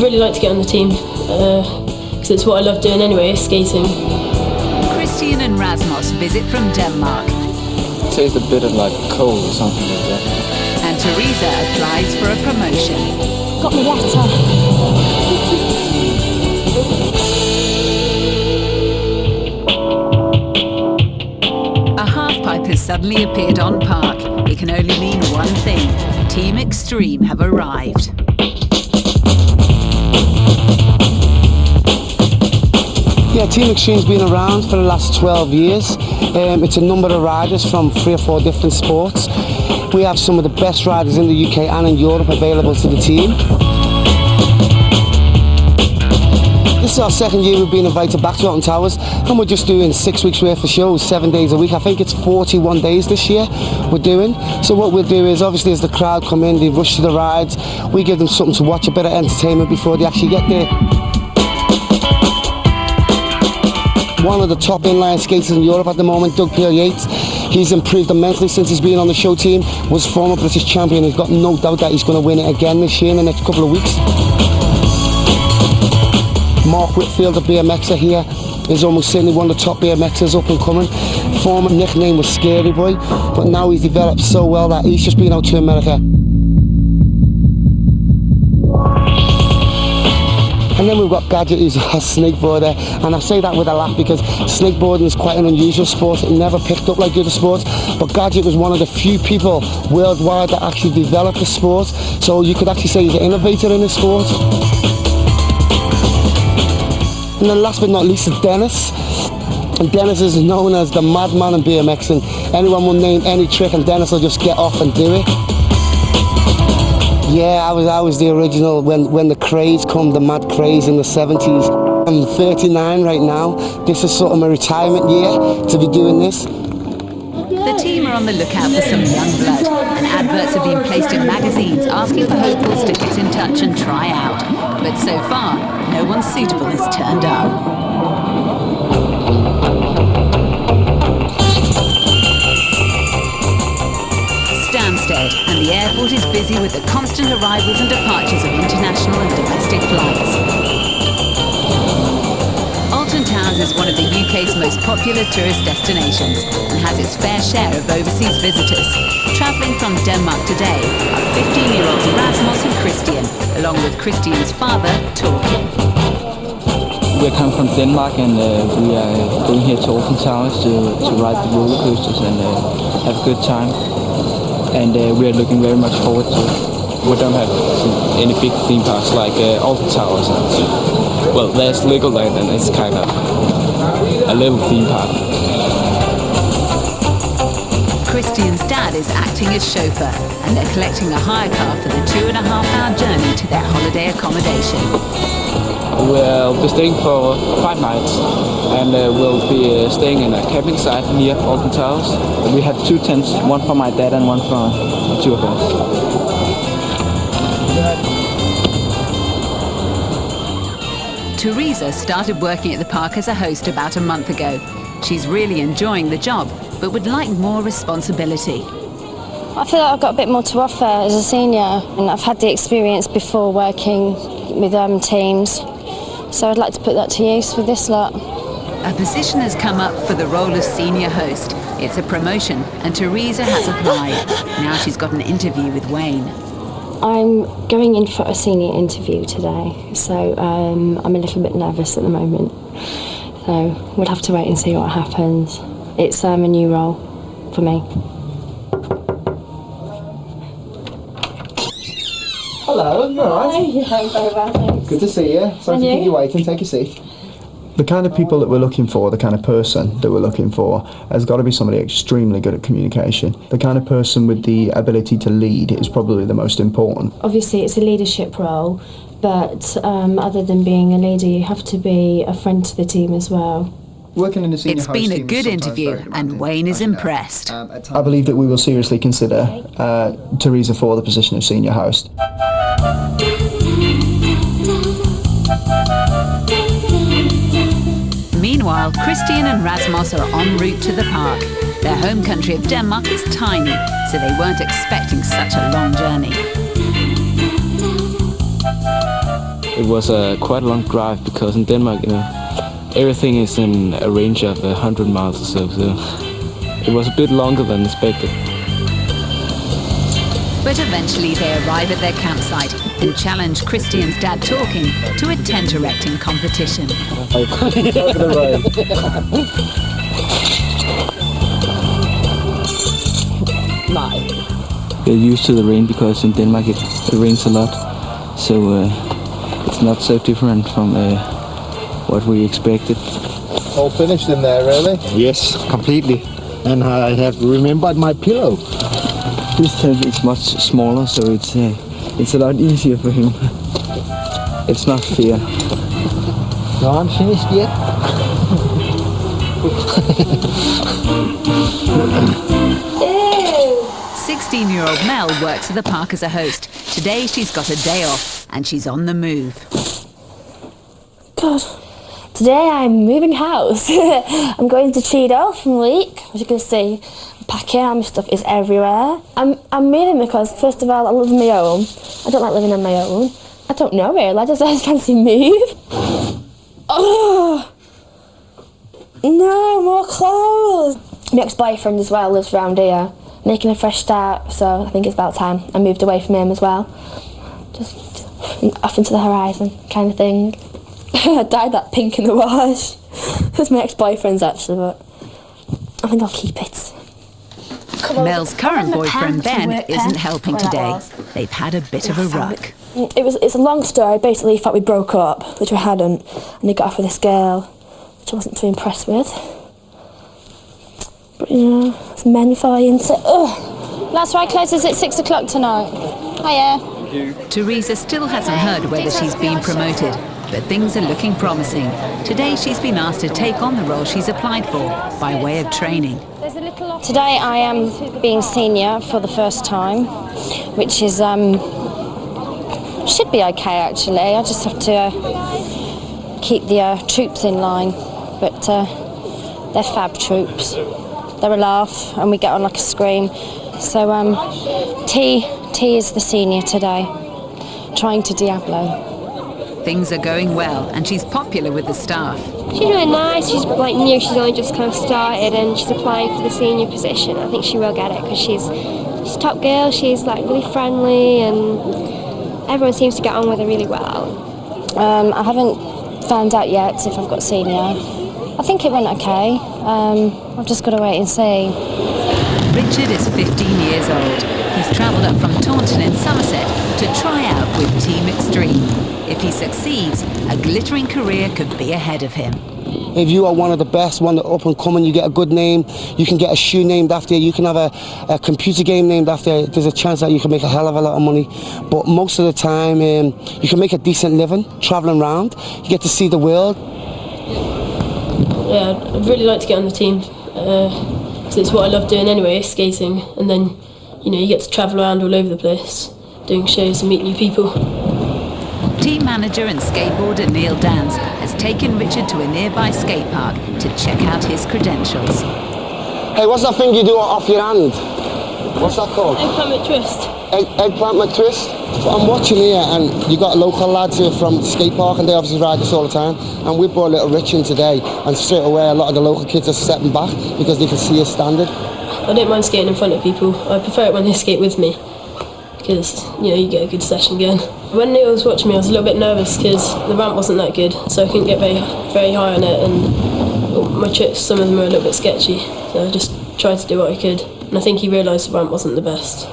really like to get on the team because it's what I love doing anyway, skating. Christian and Rasmus visit from Denmark. It tastes a bit of like coal or something like that. And Teresa applies for a promotion. Got my letter. A halfpipe has suddenly appeared on park. It can only mean one thing. Team Extreme have arrived. Yeah, Team Extreme's been around for the last 12 years. It's a number of riders from 3 or 4 different sports. We have some of the best riders in the UK and in Europe available to the team. This is our second year we've been invited back to Alton Towers, and we're just doing 6 weeks worth of shows, 7 days a week. I think it's 41 days this year we're doing. So what we'll do is, obviously as the crowd come in, they rush to the rides, we give them something to watch, a bit of entertainment before they actually get there. One of the top inline skaters in Europe at the moment, Doug Peel-Yates, he's improved immensely since he's been on the show team, was former British champion. He's got no doubt that he's going to win it again this year in the next couple of weeks. Mark Whitfield, the BMXer here, is almost certainly one of the top BMXers up and coming. Former nickname was Scary Boy, but now he's developed so well that he's just been out to America. And then we've got Gadget, who's a snakeboarder, and I say that with a laugh because snakeboarding is quite an unusual sport. It never picked up like the other sports, but Gadget was one of the few people worldwide that actually developed the sport, so you could actually say he's an innovator in the sport. And then last but not least is Dennis. And Dennis is known as the madman in BMX, and anyone will name any trick and Dennis will just get off and do it. Yeah, I was the original when the craze come, the mad craze in the 70s. I'm 39 right now. This is sort of my retirement year to be doing this. The team are on the lookout for some young blood, and adverts have been placed in magazines asking for hopefuls to get in touch and try out. But so far, no one suitable has turned up. Stansted, and the airport is busy with the constant arrivals and departures of international and domestic flights. Alton Towers is one of the UK's most popular tourist destinations and has its fair share of overseas visitors. Travelling from Denmark today are 15-year-olds Rasmus and Christian, along with Christian's father, Torkild. We're coming from Denmark, and we are going here to Alton Towers to ride the roller coasters and have a good time. And we are looking very much forward to it. We don't have any big theme parks like Alton Towers. Well, there's Legoland, and it's kind of a little theme park. Christian's dad is acting as chauffeur, and they're collecting a hire car for the 2.5-hour journey to their holiday accommodation. We'll be staying for 5 nights, and we'll be staying in a camping site near Alton Towers. We have 2 tents, one for my dad and one for the 2 of us. Teresa started working at the park as a host about a month ago. She's really enjoying the job, but would like more responsibility. I feel like I've got a bit more to offer as a senior, and I've had the experience before working with teams, so I'd like to put that to use with this lot. A position has come up for the role of senior host. It's a promotion, and Teresa has applied. Now she's got an interview with Wayne. I'm going in for a senior interview today, so I'm a little bit nervous at the moment. So we'll have to wait and see what happens. It's a new role for me. Hello, you alright? Hi, I'm very well, thanks. Good to see you. Sorry to keep you waiting, take a seat. The kind of people that we're looking for, the kind of person that we're looking for, has got to be somebody extremely good at communication. The kind of person with the ability to lead is probably the most important. Obviously it's a leadership role, but other than being a leader, you have to be a friend to the team as well. Working in the senior It's host been a team good is sometimes interview, very and demanding, Wayne is as you know. impressed. I believe that we will seriously consider Teresa for the position of senior host. Meanwhile, Christian and Rasmus are en route to the park. Their home country of Denmark is tiny, so they weren't expecting such a long journey. It was quite a long drive because in Denmark, everything is in a range of 100 miles or so. So it was a bit longer than expected. But eventually they arrive at their campsite and challenge Christian's dad talking to a tent erecting competition. We're used to the rain because in Denmark it rains a lot. So it's not so different from what we expected. All finished in there, really? Yes, completely. And I have remembered my pillow. This tent is much smaller, so it's a lot easier for him. It's not fear. No, I'm finished yet. 16-year-old Mel works at the park as a host. Today she's got a day off and she's on the move. God. Today I'm moving house. I'm going to Cheadle from Leek. As you can see, I'm packing, my stuff is everywhere. I'm moving because, first of all, I live on my own. I don't like living on my own. I don't know really, I just fancy move. Oh! No, more clothes! My ex-boyfriend as well lives around here, making a fresh start, so I think it's about time I moved away from him as well. Just off into the horizon kind of thing. I dyed that pink in the wash. It was my ex-boyfriend's actually, but I think I'll keep it. Mel's current boyfriend Ben isn't helping today. They've had a bit of a ruck. It's a long story. Basically, he thought we broke up, which we hadn't, and he got off with this girl, which I wasn't too impressed with. But it's men for you, isn't it? Ugh. Last ride closes at 6 o'clock tonight. Hiya. Teresa still hasn't heard whether she's been promoted, but things are looking promising. Today she's been asked to take on the role she's applied for by way of training. Today I am being senior for the first time, which is should be okay actually. I just have to keep the troops in line, but they're fab troops. They're a laugh and we get on like a scream. So T is the senior today, trying to Diablo. Things are going well and she's popular with the staff. She's really nice. She's like new. She's only just kind of started and she's applying for the senior position. I think she will get it because she's a top girl. She's like really friendly and everyone seems to get on with her really well. I haven't found out yet if I've got senior. I think it went okay. I've just got to wait and see. Richard is 15 years old. He's travelled up from Taunton in Somerset to try out with Team Extreme. If he succeeds, a glittering career could be ahead of him. If you are one of the best, one up and coming, you get a good name, you can get a shoe named after you, you can have a computer game named after you, there's a chance that you can make a hell of a lot of money. But most of the time, you can make a decent living travelling around, you get to see the world. Yeah, I'd really like to get on the team. So it's what I love doing anyway, skating, and then you get to travel around all over the place, doing shows and meet new people. Team manager and skateboarder Neil Dans has taken Richard to a nearby skate park to check out his credentials. Hey, what's that thing you do off your hand? What's that called? Eggplant McTwist. Eggplant McTwist? So I'm watching here and you got local lads here from the skate park and they obviously ride this all the time, and we brought little Rich in today and straight away a lot of the local kids are stepping back because they can see his standard. I don't mind skating in front of people. I prefer it when they skate with me because you get a good session going. When Neil was watching me I was a little bit nervous because the ramp wasn't that good, so I couldn't get very high on it, and my tricks, some of them were a little bit sketchy, so I just tried to do what I could, and I think he realised the ramp wasn't the best.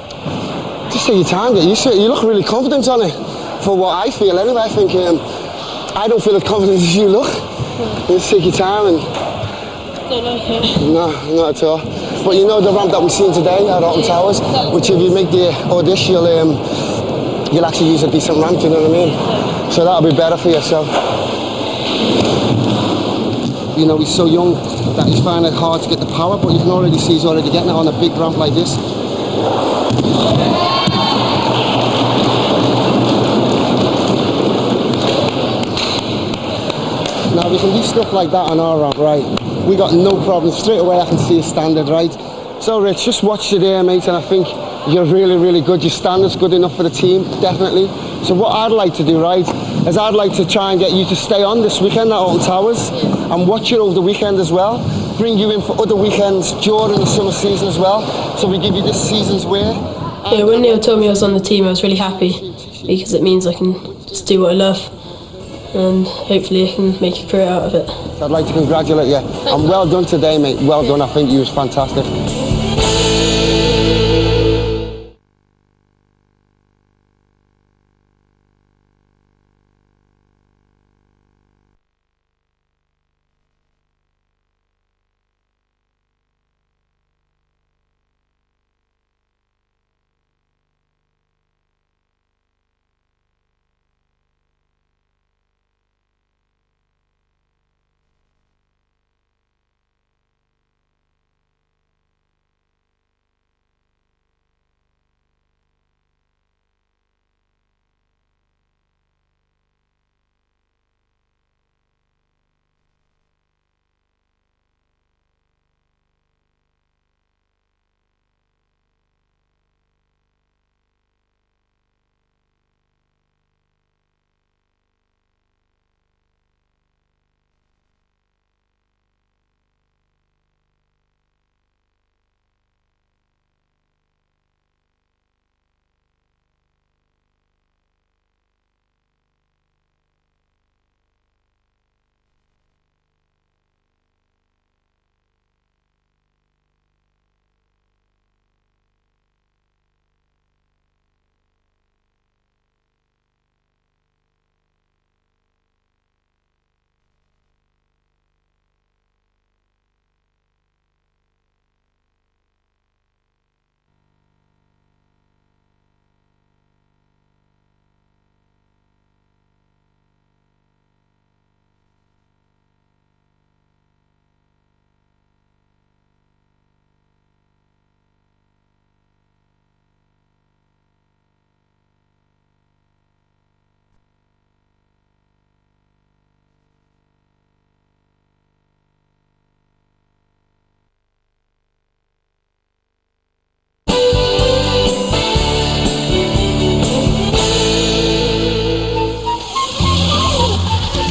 Just take your time, get used to it. You look really confident on it, for what I feel anyway. I think I don't feel as confident as you look. Just take your time and... Don't like it. No, not at all. But the ramp that we've seen today at Alton Towers, which if you make the audition, you'll actually use a decent ramp, you know what I mean? So that'll be better for yourself. He's so young that he's finding it hard to get the power, but you can already see he's already getting it on a big ramp like this. Now we can do stuff like that on our ramp, right? We got no problem. Straight away I can see a standard, right? So Rich, just watch you there, mate, and I think you're really, really good. Your standard's good enough for the team, definitely. So what I'd like to do, right, is I'd like to try and get you to stay on this weekend at Alton Towers and watch it over the weekend as well. Bring you in for other weekends during the summer season as well. So we give you this season's wear. Yeah, when Neil told me I was on the team, I was really happy because it means I can just do what I love and hopefully I can make a career out of it. I'd like to congratulate you. And well done today, mate. Well done. I think you was fantastic.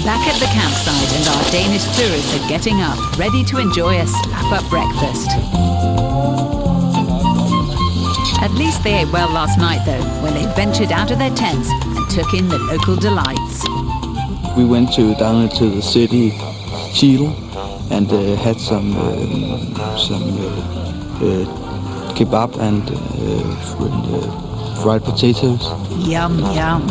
Back at the campsite and our Danish tourists are getting up, ready to enjoy a slap-up breakfast. At least they ate well last night though, when they ventured out of their tents and took in the local delights. We went down into the city, Chile, and had some kebab and fried potatoes. Yum, yum.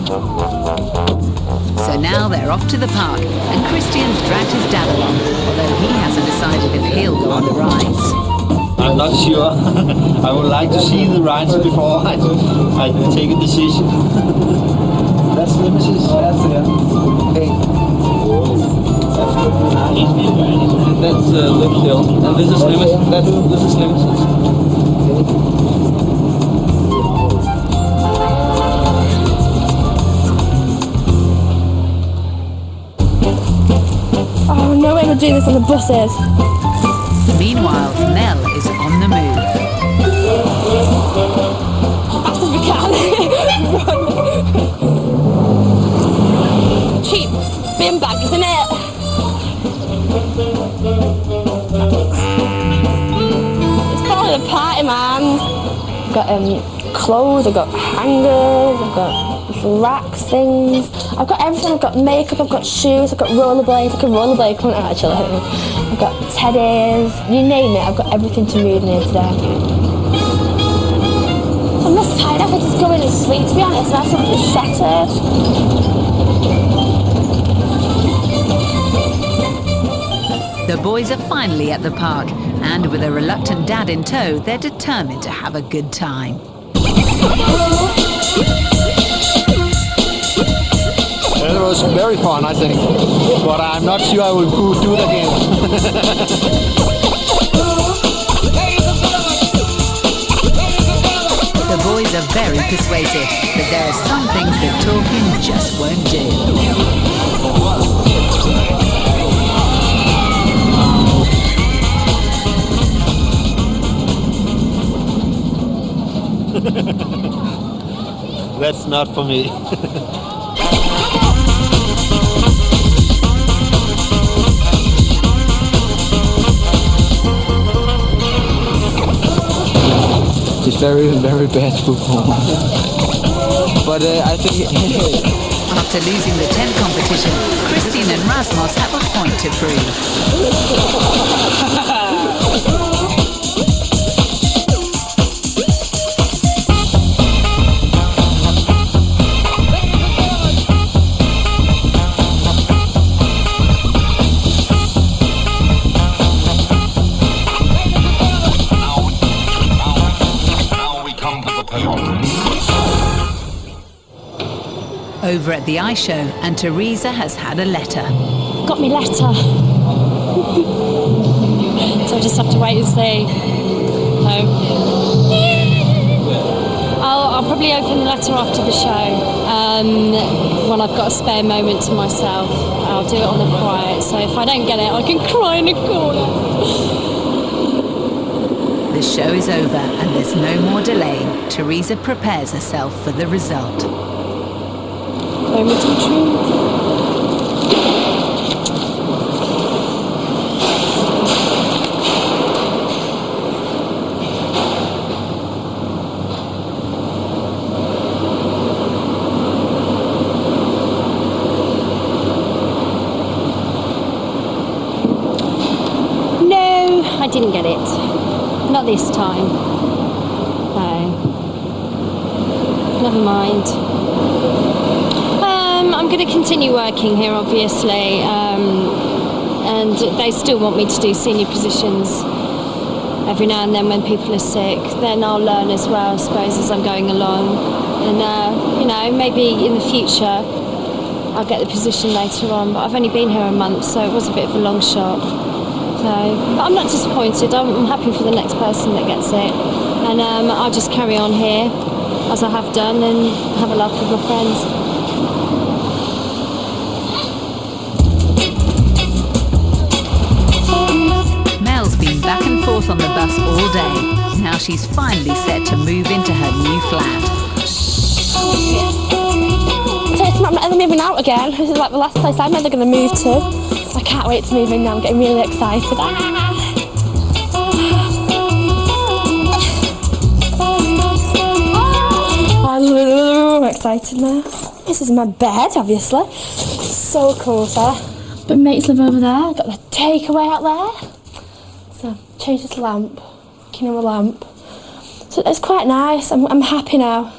So now they're off to the park, and Christian's dragged his dad along, although he hasn't decided if he'll go on the rides. I'm not sure. I would like to see the rides before I take a decision. That's Nemesis. That's Hey. That's Lift Hill. And this is Nemesis. This is Nemesis. Oh, no way we're doing this on the buses. Meanwhile, Mel is on the move. Fast as we can. Run. Cheap bin bag, isn't it? It's falling apart in my hands. I've got clothes, I've got hangers, I've got racks, things. I've got everything. I've got makeup, I've got shoes, I've got rollerblades. I could rollerblade, couldn't I, actually? I've got teddies, you name it. I've got everything to move in here today. I'm not tired. I could just go in and sleep, to be honest. My stomach is shattered. The boys are finally at the park, and with a reluctant dad in tow, they're determined to have a good time. It was very fun, I think, but I'm not sure I will do it again. The boys are very persuasive, but there are some things that talking just won't do. That's not for me. It's very, very bad football. But I think... After losing the 10th competition, Christian and Rasmus have a point to prove. Over at the ice show, and Teresa has had a letter. Got me letter. So I just have to wait and see. So I'll probably open the letter after the show. When I've got a spare moment to myself, I'll do it on the quiet. So if I don't get it, I can cry in a corner. The show is over and there's no more delaying. Teresa prepares herself for the result. Moment of truth. No, I didn't get it. Not this time. No. Never mind. I'm going to continue working here, obviously, and they still want me to do senior positions every now and then when people are sick. Then I'll learn as well, I suppose, as I'm going along. And, you know, maybe in the future I'll get the position later on, but I've only been here a month, so it was a bit of a long shot. But I'm not disappointed. I'm happy for the next person that gets it. And I'll just carry on here, as I have done, and have a laugh with my friends. Back and forth on the bus all day. Now she's finally set to move into her new flat. So it's not ever moving out again. This is like the last place I'm ever going to move to. I can't wait to move in now. I'm getting really excited. I'm excited now. This is my bed, obviously. So cool, sir. But mates live over there. Got the takeaway out there. So, change this lamp, a lamp. So it's quite nice. I'm happy now.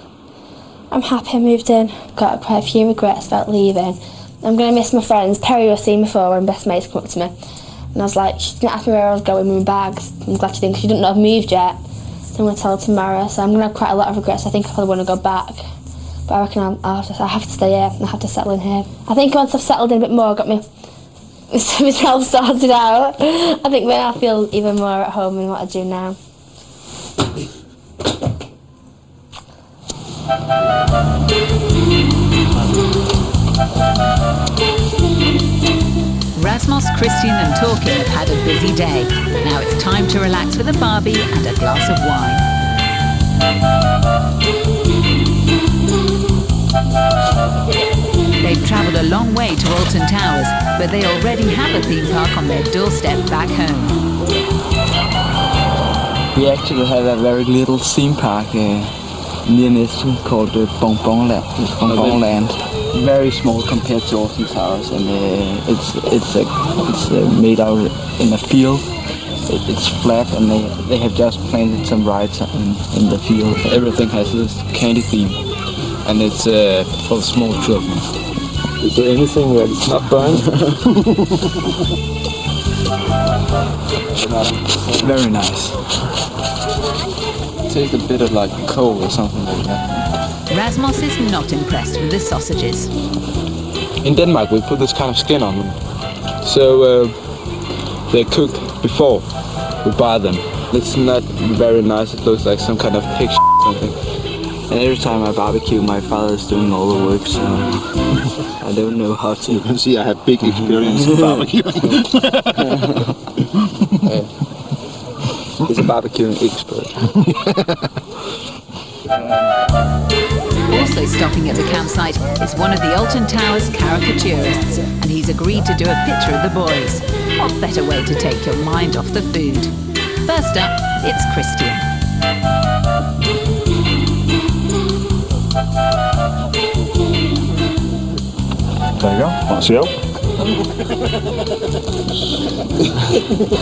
I'm happy I moved in. Got quite a few regrets about leaving. I'm going to miss my friends. Perry was seeing before when best mates come up to me. And I was like, she didn't ask me where I was going with my bags. I'm glad she didn't, because she didn't know I've moved yet. So I'm going to tell her tomorrow. So I'm going to have quite a lot of regrets. I think I probably want to go back. But I reckon I have to stay here. I have to settle in here. I think once I've settled in a bit more, got myself sorted out, I think then I'll feel even more at home in what I do now. Rasmus, Christian and Torkin have had a busy day. Now it's time to relax with a Barbie and a glass of wine. They've travelled a long way to Alton Towers, but they already have a theme park on their doorstep back home. We actually have a very little theme park near Næstved called Bonbon Land. Very small compared to Alton Towers, and it's made out in a field. It's flat, and they have just planted some rides in the field. Everything has this candy theme, and it's for small children. Is there anything that's not burned? Very nice. Tastes a bit of like coal or something like that. Rasmus is not impressed with the sausages. In Denmark we put this kind of skin on them. So they're cooked before we buy them. It's not very nice, it looks like some kind of pig or something. And every time I barbecue, my father is doing all the work, so I don't know how to. You can see I have big experience in barbecuing. He's a barbecuing expert. Also stopping at the campsite is one of the Alton Towers caricaturists, and he's agreed to do a picture of the boys. What better way to take your mind off the food? First up, it's Christian. There you go. That's you.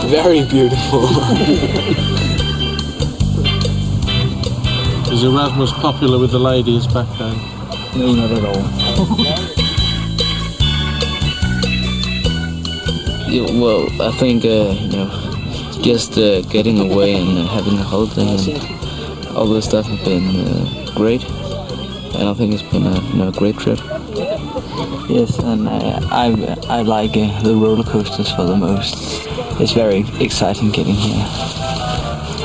Very beautiful. Was Erasmus popular with the ladies back then? No, not at all. Yeah, well, I think just getting away and having a holiday and all this stuff have been great, and I think it's been a great trip. Yes, and I like the roller coasters for the most. It's very exciting getting here,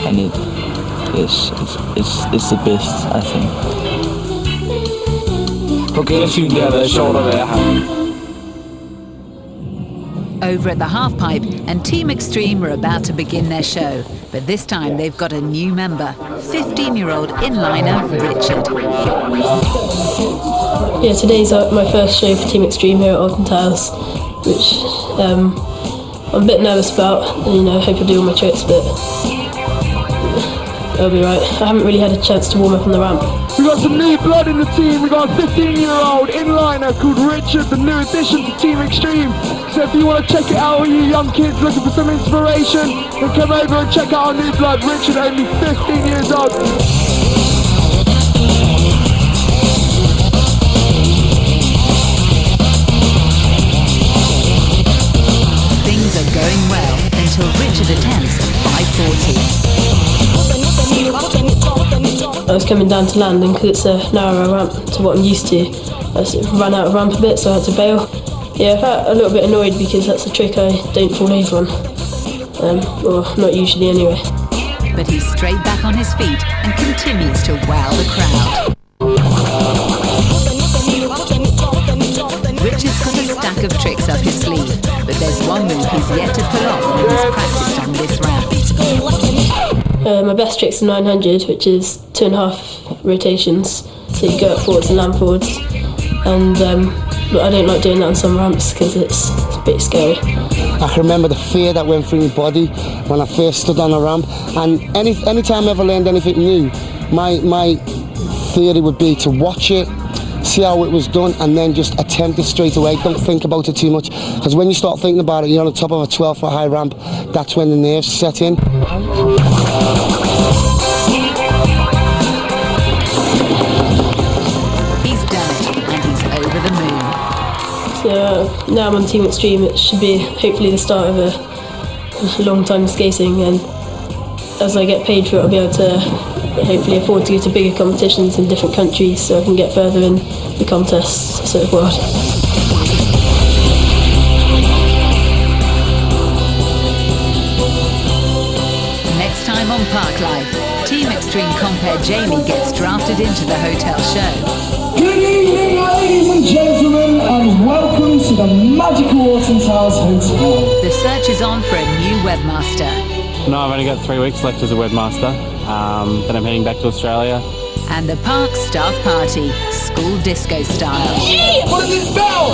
and it's the best, I think. Okay, Over at the halfpipe, and Team Extreme are about to begin their show, but this time they've got a new member, 15-year-old inliner Richard. Yeah, today's my first show for Team Extreme here at Alton Towers, which I'm a bit nervous about. I hope I do all my tricks, but it'll be right. I haven't really had a chance to warm up on the ramp. We got some new blood in the team. We got a 15-year-old inliner called Richard, the new addition to Team Extreme. So if you want to check it out, all you young kids looking for some inspiration, then come over and check out our new blood. Richard, only 15 years old. Things are going well until Richard attempts 540. I was coming down to landing because it's a narrower ramp to what I'm used to. I sort of ran out of ramp a bit, so I had to bail. Yeah, I felt a little bit annoyed because that's a trick I don't fall over on. Or not usually anyway. But he's straight back on his feet and continues to wow the crowd. Richard's got a stack of tricks up his sleeve, but there's one move he's yet to pull off when he's practiced on this ramp. My best trick's the 900, which is 2.5 rotations, so you go up forwards and land forwards. And but I don't like doing that on some ramps because it's a bit scary. I can remember the fear that went through my body when I first stood on a ramp, and any time I ever learned anything new, my theory would be to watch it, see how it was done, and then just attempt it straight away. Don't think about it too much, because when you start thinking about it, you're on the top of a 12-foot high ramp, that's when the nerves set in. He's done it, and he's over the moon. So now I'm on Team Extreme. It should be hopefully the start of a long time skating, and as I get paid for it, I'll be able to hopefully afford to go to bigger competitions in different countries so I can get further in the contests sort of world. Next time on Park Life, Team Extreme compere Jamie gets drafted into the hotel show. Good evening, ladies and gentlemen, and welcome to the magical Alton Towers Hotel. The search is on for a new webmaster. No, I've only got 3 weeks left as a webmaster. Then I'm heading back to Australia. And the park staff party, school disco style. What is this bell?